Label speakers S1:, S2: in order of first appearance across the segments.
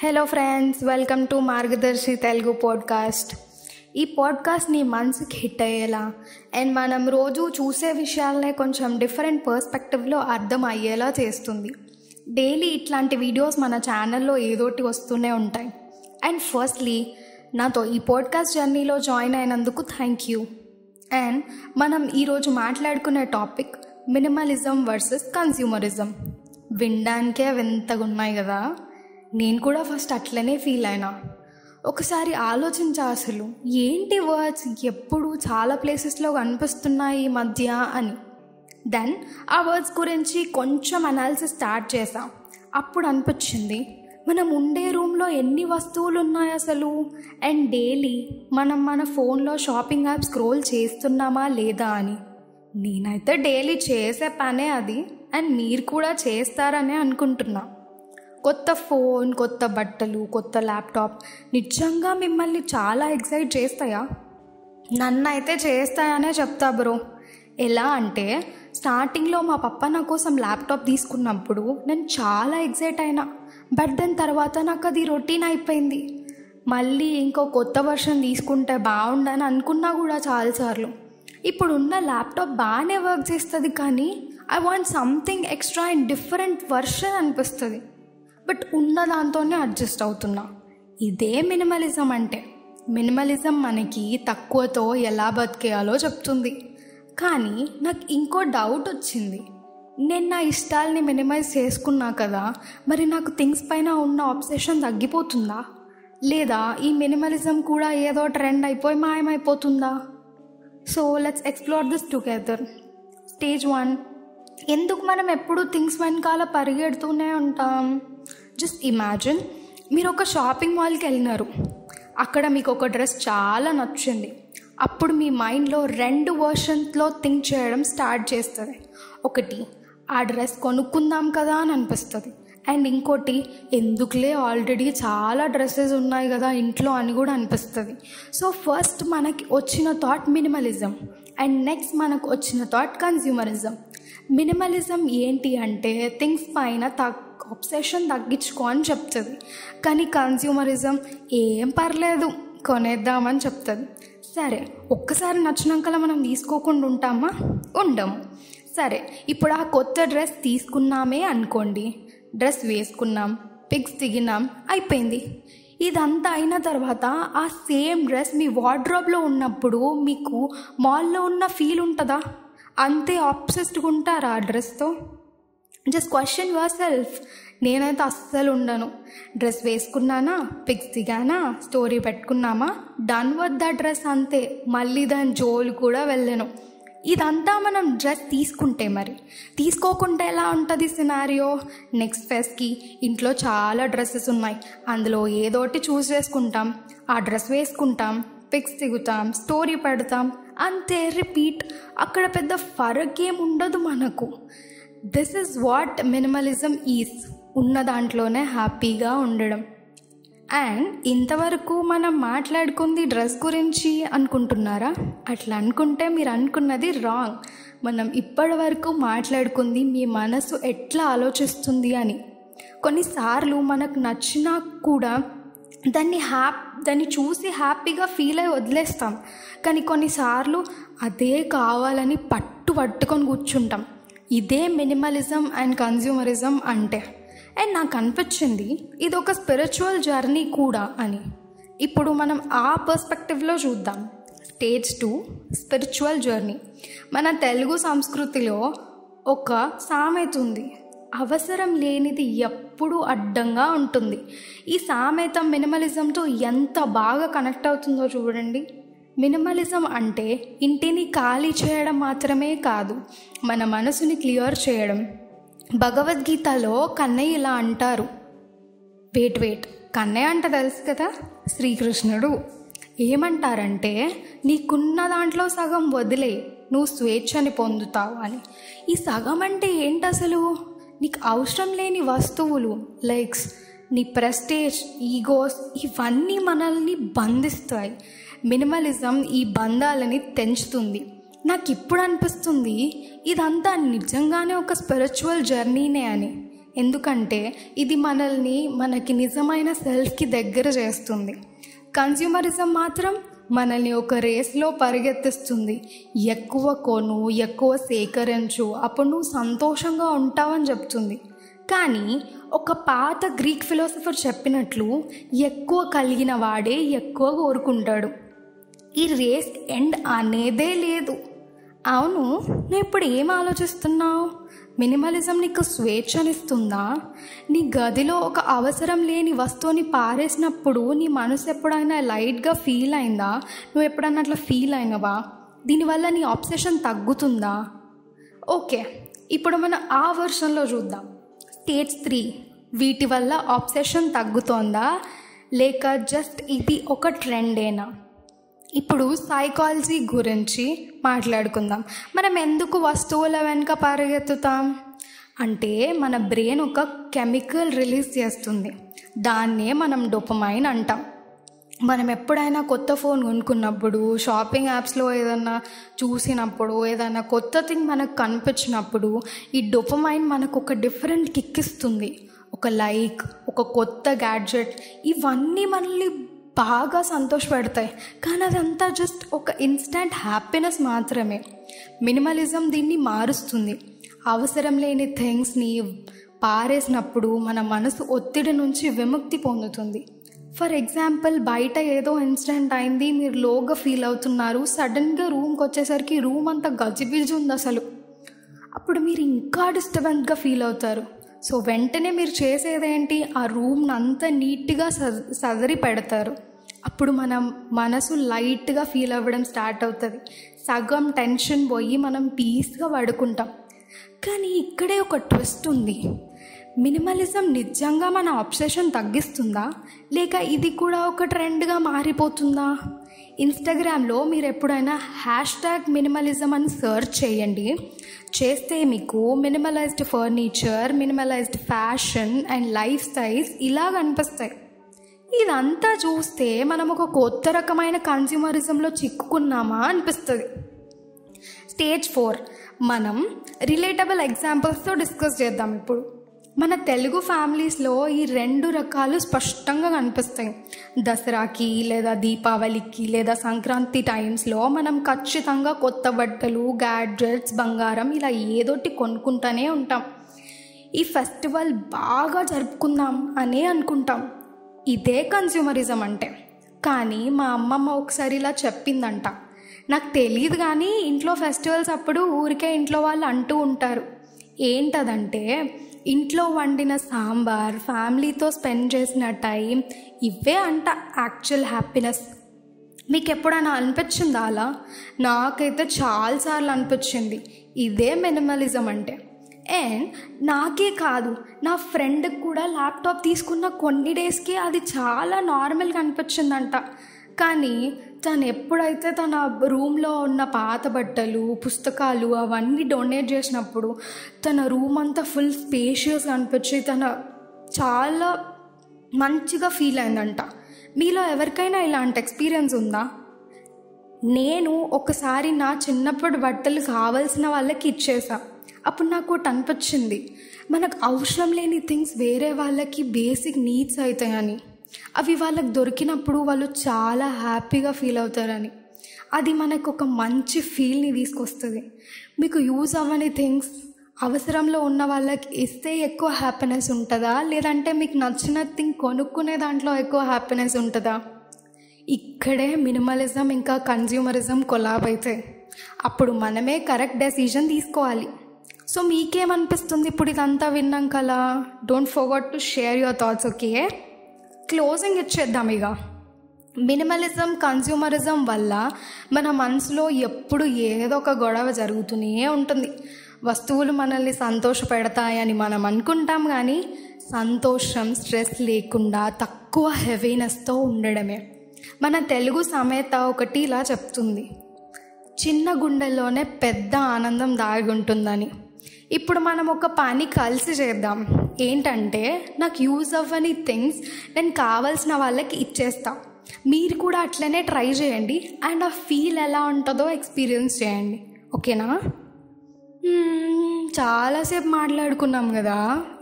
S1: Hello friends, welcome to Margadarsi Telugu podcast. ఈ podcast నీ మనసుకి హిట్ అయ్యేలా అండ్ మనం రోజు చూసే విషయాలనే కొంచెం డిఫరెంట్ పర్స్పెక్టివ్లో అర్థం అయ్యేలా చేస్తుంది. డైలీ ఇట్లాంటి వీడియోస్ మన ఛానల్లో ఏదోటి వస్తూనే ఉంటాయి. అండ్ ఫస్ట్లీ నాతో ఈ పాడ్కాస్ట్ జర్నీలో జాయిన్ అయినందుకు థ్యాంక్ యూ. అండ్ మనం ఈరోజు మాట్లాడుకునే టాపిక్ మినిమలిజం వర్సెస్ కన్స్యూమరిజం. వినడానికే వింతగా ఉన్నాయి కదా. నేను కూడా ఫస్ట్ అట్లనే ఫీల్ అయినా. ఒకసారి ఆలోచించా, అసలు ఏంటి వర్డ్స్ ఎప్పుడు చాలా ప్లేసెస్లో కనిపిస్తున్నాయి ఈ మధ్య అని. దెన్ ఆ వర్డ్స్ గురించి కొంచెం అనాలిసిస్ స్టార్ట్ చేసా. అప్పుడు అనిపించింది, మనం ఉండే రూమ్లో ఎన్ని వస్తువులు ఉన్నాయి అసలు. అండ్ డైలీ మనం మన ఫోన్లో షాపింగ్ యాప్ స్క్రోల్ చేస్తున్నామా లేదా అని. నేనైతే డైలీ చేసే పనే అది, అండ్ మీరు కూడా చేస్తారనే అనుకుంటున్నా. కొత్త ఫోన్, కొత్త బట్టలు, కొత్త ల్యాప్టాప్ నిజంగా మిమ్మల్ని చాలా ఎక్సైట్ చేస్తాయా? నన్ను అయితే చేస్తాయనే చెప్తా బ్రో. ఎలా అంటే, స్టార్టింగ్లో మా పప్ప నా కోసం ల్యాప్టాప్ తీసుకున్నప్పుడు నేను చాలా ఎక్సైట్ అయినా. బట్ దాని తర్వాత నాకు అది రొటీన్ అయిపోయింది. మళ్ళీ ఇంకో కొత్త వర్షన్ తీసుకుంటే బాగుండని అనుకున్నా కూడా చాలాసార్లు. ఇప్పుడు ఉన్న ల్యాప్టాప్ బాగానే వర్క్ చేస్తుంది, కానీ I want something extra and different version అనిపిస్తుంది. బట్ ఉన్న దాంతోనే అడ్జస్ట్ అవుతున్నా. ఇదే మినిమలిజం అంటే. మినిమలిజం మనకి తక్కువతో ఎలా బతికేయాలో చెప్తుంది. కానీ నాకు ఇంకో డౌట్ వచ్చింది. నేను నా ఇష్టాలని మినిమైజ్ చేసుకున్నా కదా, మరి నాకు థింగ్స్ పైన ఉన్న ఆబ్సెషన్ తగ్గిపోతుందా? లేదా ఈ మినిమలిజం కూడా ఏదో ట్రెండ్ అయిపోయి మాయమైపోతుందా? So let's explore this together. Stage 1, ఎందుకు మనం ఎప్పుడు థింగ్స్ వెనకాల పరిగెడుతూనే ఉంటాం? జస్ట్ ఇమాజిన్, మీరు ఒక షాపింగ్ మాల్కి వెళ్ళినారు. అక్కడ మీకు ఒక డ్రెస్ చాలా నచ్చింది. అప్పుడు మీ మైండ్లో 2 వర్షన్స్లో థింక్ చేయడం స్టార్ట్ చేస్తుంది. ఒకటి, ఆ డ్రెస్ కొనుక్కుందాం కదా అని అనిపిస్తుంది. అండ్ ఇంకోటి, ఎందుకులే ఆల్రెడీ చాలా డ్రెస్సెస్ ఉన్నాయి కదా ఇంట్లో అని కూడా అనిపిస్తుంది. సో ఫస్ట్ మనకి వచ్చిన థాట్ మినిమలిజం, అండ్ నెక్స్ట్ మనకు వచ్చిన థాట్ కన్స్యూమరిజం. మినిమలిజం ఏంటి అంటే థింగ్స్ పైన ఆబ్సెషన్ తగ్గించుకో అని చెప్తుంది. కానీ కన్స్యూమరిజం ఏం పర్లేదు కొనేద్దామని చెప్తుంది. సరే, ఒక్కసారి నచ్చినాకలా మనం తీసుకోకుండా ఉంటామా? ఉండము. సరే, ఇప్పుడు ఆ కొత్త డ్రెస్ తీసుకున్నామే అనుకోండి. డ్రెస్ వేసుకున్నాం, పిక్స్ దిగినాం, అయిపోయింది. ఇదంతా అయిన తర్వాత ఆ సేమ్ డ్రెస్ మీ వార్డ్రోబ్లో ఉన్నప్పుడు మీకు మాల్లో ఉన్న ఫీల్ ఉంటుందా? అంతే ఆబ్సెస్డ్గా ఉంటారా ఆ డ్రెస్తో? Just question yourself. నేనైతే అస్సలు ఉండను. డ్రెస్ వేసుకున్నానా, పిక్స్ దిగానా, స్టోరీ పెట్టుకున్నామా, డన్ విత్ ద డ్రెస్, అంతే. మళ్ళీ దాని జోలు కూడా వెళ్ళను. ఇదంతా మనం డ్రెస్ తీసుకుంటే. మరి తీసుకోకుంటే ఎలా ఉంటుంది సినారియో? నెక్స్ట్ ఫెస్ట్కి ఇంట్లో చాలా డ్రెస్సెస్ ఉన్నాయి, అందులో ఏదోటి చూస్ చేసుకుంటాం, ఆ డ్రెస్ వేసుకుంటాం, పిక్స్ దిగుతాం, స్టోరీ పెడతాం, అంతే, రిపీట్. అక్కడ పెద్ద ఫరక్ ఏం ఉండదు మనకు. This is what minimalism is. ఉన్న దాంట్లోనే హ్యాపీగా ఉండడం. అండ్ ఇంతవరకు మనం మాట్లాడుకుంది డ్రెస్ గురించి అనుకుంటున్నారా? అట్లా అనుకుంటే మీరు అనుకున్నది రాంగ్. మనం ఇప్పటి వరకు మాట్లాడుకుంది మీ మనసు ఎట్లా ఆలోచిస్తుంది అని. కొన్నిసార్లు మనకు నచ్చినా కూడా దాన్ని చూసి హ్యాపీగా ఫీల్ అయ్యి వదిలేస్తాం. కానీ కొన్నిసార్లు అదే కావాలని పట్టుకొని కూర్చుంటాం. ఇదే మినిమలిజం అండ్ కన్స్యూమరిజం అంటే. అండ్ నాకు అనిపించింది ఇది ఒక స్పిరిచువల్ జర్నీ కూడా అని. ఇప్పుడు మనం ఆ పర్స్పెక్టివ్లో చూద్దాం. Stage 2, spiritual journey. మన తెలుగు సంస్కృతిలో ఒక సామెత ఉంది, అవసరం లేనిది ఎప్పుడూ అడ్డంగా ఉంటుంది. ఈ సామెత మినిమలిజంతో ఎంత బాగా కనెక్ట్ అవుతుందో చూడండి. మినిమలిజం అంటే ఇంటిని ఖాళీ చేయడం మాత్రమే కాదు, మన మనసుని క్లియర్ చేయడం. భగవద్గీతలో కన్నయ్య ఇలా అంటారు. వెయిట్, కన్నయ్య అంటే తెలుసు కదా, శ్రీకృష్ణుడు. ఏమంటారంటే, నీకున్న దాంట్లో సగం వదిలే, నువ్వు స్వేచ్ఛని పొందుతావు అని. ఈ సగం అంటే ఏంటి అసలు? నీకు అవసరం లేని వస్తువులు, లైక్స్, నీ ప్రెస్టేజ్, ఈగోస్, ఇవన్నీ మనల్ని బంధిస్తాయి. మినిమలిజం ఈ బంధాలని తెంచుతుంది. నాకు ఇప్పుడు అనిపిస్తుంది ఇదంతా నిజంగానే ఒక స్పిరిచువల్ జర్నీనే అని. ఎందుకంటే ఇది మనకి నిజమైన సెల్ఫ్కి దగ్గర చేస్తుంది. కన్స్యూమరిజం మాత్రం మనల్ని ఒక రేస్లో పరిగెత్తిస్తుంది. ఎక్కువ కొను, ఎక్కువ సేకరించు, అప్పుడు నువ్వు సంతోషంగా ఉంటావని చెప్తుంది. కానీ ఒక పాత గ్రీక్ ఫిలాసఫర్ చెప్పినట్లు ఎక్కువ కలిగిన వాడే ఎక్కువ కోరుకుంటాడు. ఈ రేస్ ఎండ్ అనేదే లేదు. అవును, నువ్వు ఇప్పుడు ఏం ఆలోచిస్తున్నావు? మినిమలిజం నీకు స్వేచ్ఛనిస్తుందా? నీ గదిలో ఒక అవసరం లేని వస్తువుని పారేసినప్పుడు నీ మనసు ఎప్పుడైనా లైట్గా ఫీల్ అయిందా? నువ్వు ఎప్పుడైనా అట్లా ఫీల్ అయినవా? దీనివల్ల నీ ఆబ్సెషన్ తగ్గుతుందా? ఓకే, ఇప్పుడు మనం ఆ వర్షన్లో చూద్దాం. స్టేజ్ 3, వీటి వల్ల ఆబ్సెషన్ తగ్గుతోందా లేక జస్ట్ ఇది ఒక ట్రెండేనా? ఇప్పుడు సైకాలజీ గురించి మాట్లాడుకుందాం. మనం ఎందుకు వస్తువుల వెనుక పరిగెత్తుతాం అంటే మన బ్రెయిన్ ఒక కెమికల్ రిలీజ్ చేస్తుంది. దాన్నే మనం డోపమైన్ అంటాం. మనం ఎప్పుడైనా కొత్త ఫోన్ కొనుక్కున్నప్పుడు, షాపింగ్ యాప్స్లో ఏదన్నా చూసినప్పుడు, ఏదైనా కొత్త థింగ్ మనకు కనిపించినప్పుడు ఈ డోపమైన్ మనకు ఒక డిఫరెంట్ కిక్ ఇస్తుంది. ఒక లైక్, ఒక కొత్త గ్యాడ్జెట్, ఇవన్నీ మనల్ని బాగా సంతోషపెడతాయి. కానీ అదంతా జస్ట్ ఒక ఇన్స్టెంట్ హ్యాపీనెస్ మాత్రమే. మినిమలిజం దీన్ని మారుస్తుంది. అవసరం లేని థింగ్స్ని పారేసినప్పుడు మన మనసు ఒత్తిడి నుంచి విముక్తి పొందుతుంది. ఫర్ ఎగ్జాంపుల్, బయట ఏదో ఇన్సిడెంట్ అయింది, మీరు లోగా ఫీల్ అవుతున్నారు. సడన్గా రూమ్కి వచ్చేసరికి రూమ్ అంతా గజిబిజి ఉంది అసలు. అప్పుడు మీరు ఇంకా డిస్టర్బెన్స్గా ఫీల్ అవుతారు. సో వెంటనే మీరు చేసేదేంటి? ఆ రూమ్ని అంతా నీట్గా సదరి పెడతారు. అప్పుడు మనం మనసు లైట్గా ఫీల్ అవ్వడం స్టార్ట్ అవుతుంది. సగం టెన్షన్ పోయి మనం పీస్గా పడుకుంటాం. కానీ ఇక్కడే ఒక ట్విస్ట్ ఉంది. మినిమలిజం నిజంగా మన ఆబ్సెషన్ తగ్గిస్తుందా లేక ఇది కూడా ఒక ట్రెండ్గా మారిపోతుందా? ఇన్స్టాగ్రామ్లో మీరు ఎప్పుడైనా #మినిమలిజం అని సర్చ్ చేస్తే మీకు minimalized furniture, minimalized fashion and lifestyles ఇలా కనిపిస్తాయి. ఇదంతా చూస్తే మనం ఒక కొత్త రకమైన కన్స్యూమరిజంలో చిక్కుకున్నామా అనిపిస్తుంది. స్టేజ్ 4 మనం రిలేటబుల్ ఎగ్జాంపుల్స్తో డిస్కస్ చేద్దాం. ఇప్పుడు మన తెలుగు ఫ్యామిలీస్లో ఈ 2 రకాలు స్పష్టంగా కనిపిస్తాయి. దసరాకి లేదా దీపావళికి లేదా సంక్రాంతి టైమ్స్లో మనం ఖచ్చితంగా కొత్త బట్టలు, గ్యాడ్జెట్స్, బంగారం ఇలా ఏదోటి కొనుక్కుంటూనే ఉంటాం. ఈ ఫెస్టివల్ బాగా జరుపుకుందాం అనే అనుకుంటాం. ఇదే కన్స్యూమరిజం అంటే. కానీ మా అమ్మమ్మ ఒకసారి ఇలా చెప్పిందంట. నాకు తెలియదు కానీ ఇంట్లో ఫెస్టివల్స్ అప్పుడు ఊరికే ఇంట్లో వాళ్ళు అంటూ ఉంటారు. ఏంటదంటే, ఇంట్లో వండిన సాంబార్, ఫ్యామిలీతో స్పెండ్ చేసిన టైం, ఇవే అంట యాక్చువల్ హ్యాపీనెస్. మీకు ఎప్పుడైనా అనిపించిందా అలా? నాకైతే చాలాసార్లు అనిపించింది. ఇదే మినిమలిజం అంటే. అండ్ నాకే కాదు, నా ఫ్రెండ్కి కూడా ల్యాప్టాప్ తీసుకున్న కొన్ని డేస్కి అది చాలా నార్మల్గా అనిపించిందంట. కానీ తను ఎప్పుడైతే తన రూమ్లో ఉన్న పాత బట్టలు, పుస్తకాలు అవన్నీ డొనేట్ చేసినప్పుడు తన రూమ్ అంతా ఫుల్ స్పేషియస్గా అనిపించి తన చాలా మంచిగా ఫీల్ అయిందంట. మీలో ఎవరికైనా ఇలాంటి ఎక్స్పీరియన్స్ ఉందా? నేను ఒకసారి నా చిన్నప్పటి బట్టలు కావాల్సిన వాళ్ళకి ఇచ్చేసా. అప్పుడు నాకు ఒకటి అనిపించింది, మనకు అవసరం లేని థింగ్స్ వేరే వాళ్ళకి బేసిక్ నీడ్స్ అవుతాయని. అవి వాళ్ళకి దొరికినప్పుడు వాళ్ళు చాలా హ్యాపీగా ఫీల్ అవుతారని. అది మనకు ఒక మంచి ఫీల్ని తీసుకొస్తుంది. మీకు యూజ్ అవ్వని థింగ్స్ అవసరంలో ఉన్న వాళ్ళకి ఇస్తే ఎక్కువ హ్యాపీనెస్ ఉంటుందా లేదంటే మీకు నచ్చిన థింగ్ కొనుక్కునే దాంట్లో ఎక్కువ హ్యాపీనెస్ ఉంటుందా? ఇక్కడే మినిమలిజం ఇంకా కన్స్యూమరిజం కొలాబ్ అవుతాయి. అప్పుడు మనమే కరెక్ట్ డెసిషన్ తీసుకోవాలి. సో మీకేమనిపిస్తుంది ఇప్పుడు ఇదంతా విన్నాకలా? Don't forget to share your thoughts. Okay, closing ఇచ్చేద్దాం. ఇక మినిమలిజం, కన్స్యూమరిజం వల్ల మన మనసులో ఎప్పుడు ఏదో ఒక గొడవ జరుగుతూనే ఉంటుంది. వస్తువులు మనల్ని సంతోషపెడతాయని మనం అనుకుంటాం, కానీ సంతోషం స్ట్రెస్ లేకుండా తక్కువ హెవీనెస్తో ఉండడమే. మన తెలుగు సామెత ఒకటి ఇలా చెప్తుంది, చిన్న గుండెల్లోనే పెద్ద ఆనందం దాగి ఉంటుందని. ఇప్పుడు మనం ఒక పని కలిసి చేద్దాం. ఏంటంటే, నాకు యూజ్ అవ్వని థింగ్స్ నేను కావాల్సిన వాళ్ళకి ఇచ్చేస్తా. మీరు కూడా అట్లనే ట్రై చేయండి అండ్ ఆ ఫీల్ ఎలా ఉంటుందో ఎక్స్పీరియన్స్ చేయండి. ఓకేనా? చాలాసేపు మాట్లాడుకున్నాం కదా,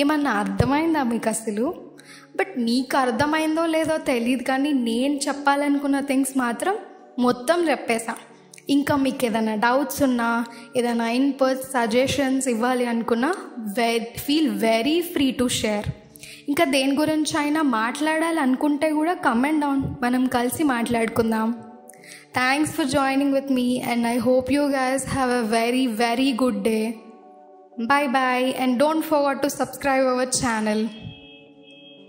S1: ఏమన్నా అర్థమైందా మీకు అసలు? బట్ నీకు అర్థమైందో లేదో తెలియదు, కానీ నేను చెప్పాలనుకున్న థింగ్స్ మాత్రం మొత్తం చెప్పేసా. ఇంకా మీకు ఏదైనా డౌట్స్ ఉన్నా, ఏదైనా ఇన్పుట్ సజెషన్స్ ఇవ్వాలి అనుకున్నా feel very free to share. ఇంకా దేని గురించి అయినా మాట్లాడాలనుకుంటే కూడా కమెంట్ డౌన్, మనం కలిసి మాట్లాడుకుందాం. Thanks for joining with me and I hope you guys have a very, very good day. Bye bye, and don't forget to subscribe our channel.